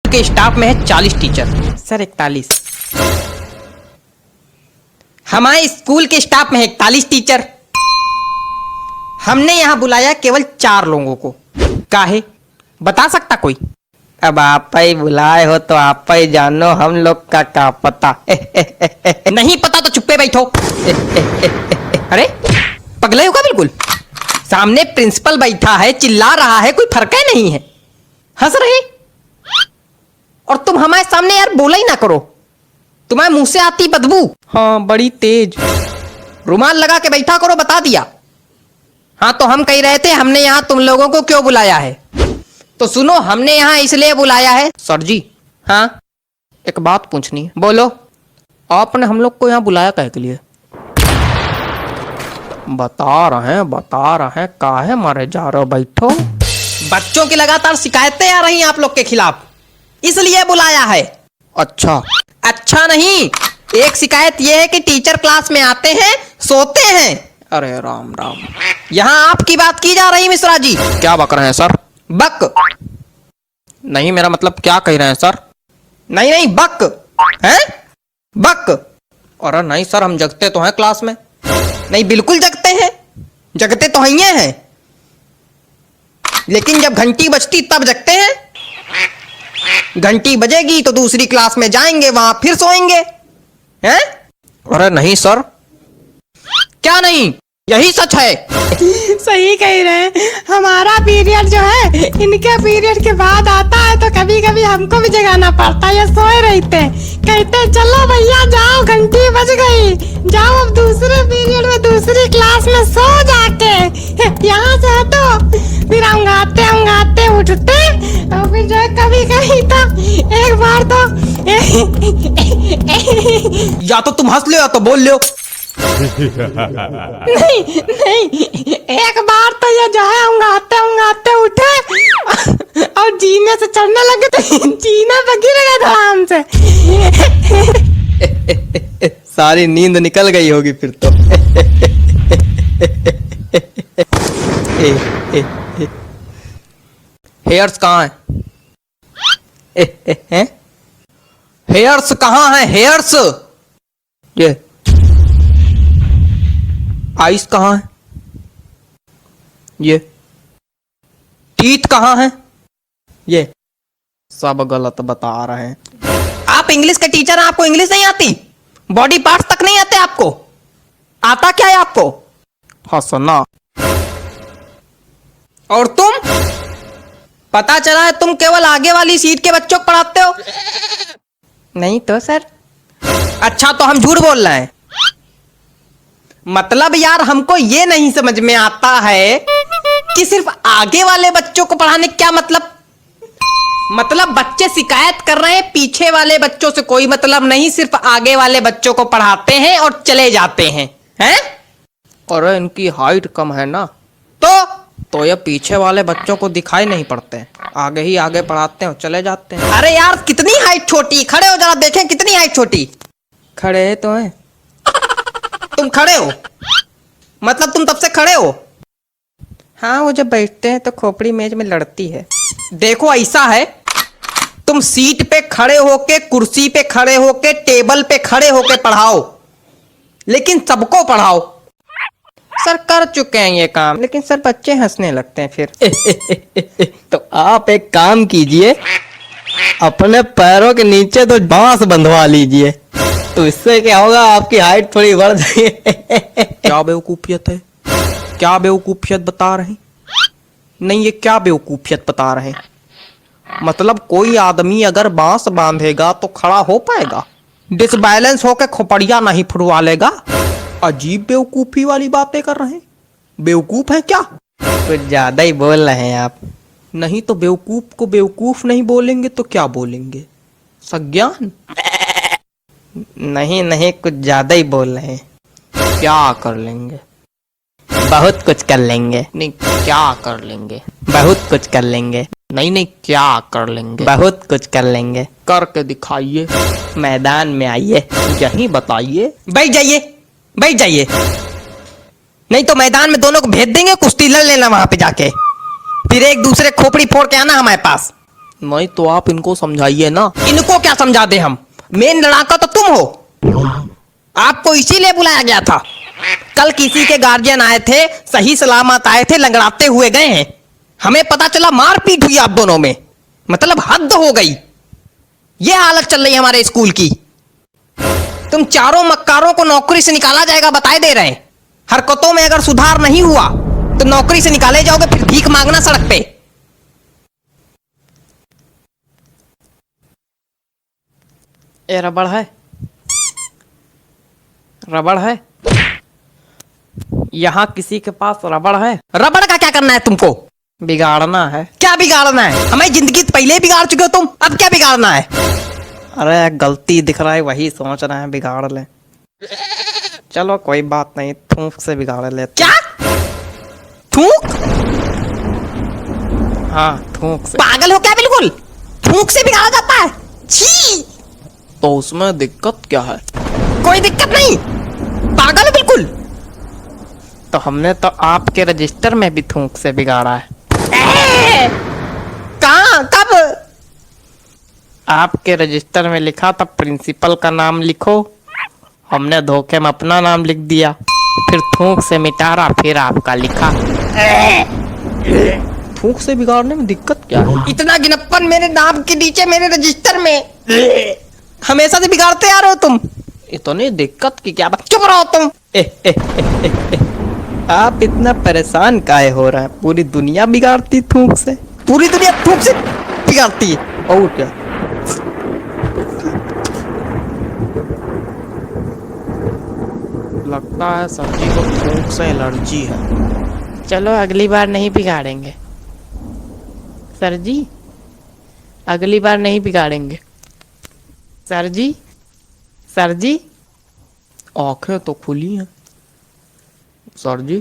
के स्टाफ में है 40 टीचर। सर 41। हमारे स्कूल के स्टाफ में है 41 टीचर। हमने यहाँ बुलाया केवल 4 लोगों को। काहे बता सकता कोई? अब आप ही बुलाए हो तो आप ही जानो, हम लोग का क्या पता। नहीं पता तो चुप्पे बैठो। अरे पगले हो क्या बिल्कुल? सामने प्रिंसिपल बैठा है, चिल्ला रहा है, कोई फर्क है नहीं है, हंस रहे। और तुम हमारे सामने यार बोला ही ना करो, तुम्हारे मुंह से आती बदबू। हाँ बड़ी तेज। रुमाल लगा के बैठा करो, बता दिया। हाँ तो हम कह रहे थे हमने यहाँ तुम लोगों को क्यों बुलाया है। तो सुनो, हमने यहाँ इसलिए बुलाया है। सर जी हाँ एक बात पूछनी है। बोलो। आपने हम लोग को यहाँ बुलाया काहे के लिए? बता रहे हैं काहे मारे जा रहे हो, बैठो। बच्चों की लगातार शिकायतें आ रही हैं आप लोग के खिलाफ, इसलिए बुलाया है। अच्छा नहीं, एक शिकायत यह है कि टीचर क्लास में आते हैं, सोते हैं। अरे राम राम, यहाँ आपकी बात की जा रही मिश्रा जी। क्या बक रहे हैं सर? बक नहीं, मेरा मतलब क्या कह रहे हैं सर? नहीं बक है, बक। अरे नहीं सर, हम जगते तो हैं क्लास में। नहीं बिल्कुल जगते हैं, जगते तो हैं, लेकिन जब घंटी बजती तब जगते हैं। घंटी बजेगी तो दूसरी क्लास में जाएंगे, वहां फिर सोएंगे हैं? अरे नहीं सर। क्या नहीं, यही सच है। सही कह रहे हैं। हमारा पीरियड जो है इनके पीरियड के बाद आता है, तो कभी कभी हमको भी जगाना पड़ता है। ये सोए रहते कहते चलो भैया जाओ, घंटी बज गई, जाओ अब दूसरे पीरियड में दूसरी क्लास में सो जाके। यहाँ से हटो, फिर अंगाते उठते, और फिर जो कभी कभी तो एक बार तो या तो तुम हंस लो या तो बोल लो। नहीं एक बार तो ये जो है अंगाते उठे और जीने से चढ़ने लगे, तो जीने पे गिर गए आराम से। सारी नींद निकल गई होगी फिर तो। हेयर्स कहाँ है? हेयर्स कहाँ है? हेयर्स ये आइस कहाँ है? ये टीथ कहाँ है? ये सब गलत बता रहे हैं। आप इंग्लिश के टीचर हैं, आपको इंग्लिश नहीं आती? बॉडी पार्ट्स तक नहीं आते आपको? आता क्या है आपको? हंसना। और तुम? पता चला है तुम केवल आगे वाली सीट के बच्चों को पढ़ाते हो। नहीं तो सर। अच्छा तो हम झूठ बोल रहे हैं? मतलब यार हमको ये नहीं समझ में आता है कि सिर्फ आगे वाले बच्चों को पढ़ाने क्या मतलब बच्चे शिकायत कर रहे हैं, पीछे वाले बच्चों से कोई मतलब नहीं, सिर्फ आगे वाले बच्चों को पढ़ाते हैं और चले जाते हैं हैं? और इनकी हाइट कम है ना, तो ये पीछे वाले बच्चों को दिखाई नहीं पड़ते, आगे ही आगे पढ़ाते हैं और चले जाते हैं। अरे यार कितनी हाइट छोटी, खड़े हो जरा देखें कितनी हाइट छोटी। खड़े तो हैं। तुम खड़े हो? मतलब तुम तब से खड़े हो? हाँ वो जब बैठते हैं तो खोपड़ी मेज में लड़ती है। देखो ऐसा है, तुम सीट पे खड़े होके, कुर्सी पे खड़े होके, टेबल पे खड़े होके पढ़ाओ, लेकिन सबको पढ़ाओ। सर कर चुके हैं ये काम, लेकिन सर बच्चे हंसने लगते हैं फिर। तो आप एक काम कीजिए, अपने पैरों के नीचे तो बांस बंधवा लीजिए, तो इससे क्या होगा, आपकी हाइट थोड़ी बढ़ जाएगी। क्या बेवकूफियत है? क्या बेवकूफियत बता रहे? नहीं ये क्या बेवकूफियत बता रहे? मतलब कोई आदमी अगर बांस बांधेगा तो खड़ा हो पाएगा, डिसबैलेंस होकर खोपड़िया नहीं फुड़वा लेगा। अजीब बेवकूफी वाली बातें कर रहे हैं। बेवकूफ है क्या? कुछ ज्यादा ही बोल रहे हैं आप। नहीं तो बेवकूफ को बेवकूफ नहीं बोलेंगे तो क्या बोलेंगे? सज्ञान? नहीं कुछ ज्यादा ही बोल रहे हैं। क्या कर लेंगे? बहुत कुछ कर लेंगे। नहीं क्या कर लेंगे? बहुत कुछ कर लेंगे। नहीं क्या कर लेंगे? बहुत कुछ कर लेंगे। करके दिखाइए, मैदान में आइए, यहीं बताइए। बैठ जाइए, नहीं तो मैदान में दोनों को भेज देंगे, कुश्ती लड़ लेना वहां पे जाके, फिर एक दूसरे खोपड़ी फोड़ के आना हमारे पास। नहीं तो आप इनको समझाइए ना। इनको क्या समझा दे हम? मेन लड़ाका तो तुम हो। आपको इसीलिए बुलाया गया था। कल किसी के गार्जियन आए थे, सही सलामत आए थे, लंगड़ाते हुए गए हैं। हमें पता चला मारपीट हुई आप दोनों में। मतलब हद हो गई। ये हालत चल रही है हमारे स्कूल की। तुम चारों मक्कारों को नौकरी से निकाला जाएगा बताए दे रहे हैं। हरकतों में अगर सुधार नहीं हुआ तो नौकरी से निकाले जाओगे, फिर भीख मांगना सड़क पे। ये रबड़ है, रबड़ है। यहां किसी के पास रबड़ है? रबड़ का क्या करना है तुमको? बिगाड़ना है। क्या बिगाड़ना है? हमारी जिंदगी तो पहले ही बिगाड़ चुके हो तुम, अब क्या बिगाड़ना है? अरे गलती दिख रहा है वही सोच रहे हैं बिगाड़ ले। चलो कोई बात नहीं, थूक से बिगाड़ लेते। क्या थूक? हाँ थूक से। पागल हो क्या बिल्कुल? थूक से बिगाड़ा जाता है? छी! तो उसमें दिक्कत क्या है? कोई दिक्कत नहीं, पागल हो बिल्कुल। तो हमने तो आपके रजिस्टर में भी थूक से बिगाड़ा है। कहाँ? कब? आपके रजिस्टर में लिखा था प्रिंसिपल का नाम लिखो, हमने धोखे में अपना नाम लिख दिया, फिर थूक से मिटा रहा, फिर आपका लिखा। थूक से बिगाड़ने में दिक्कत क्या है? इतना गिनप्पन मेरे नाम के नीचे मेरे रजिस्टर में। हमेशा से बिगाड़ते आ रहे हो तुम। इतनी दिक्कत की क्या बात? चुप रहो तुम। आप इतना परेशान काहे हो रहे हैं? पूरी दुनिया बिगाड़ती थूक से। पूरी दुनिया थूक से बिगाड़ती है और क्या? लगता है सब्जी को थूक से एलर्जी है। चलो अगली बार नहीं बिगाड़ेंगे सर जी, अगली बार नहीं बिगाड़ेंगे सर जी। सर जी आंखें तो खुली हैं सर जी।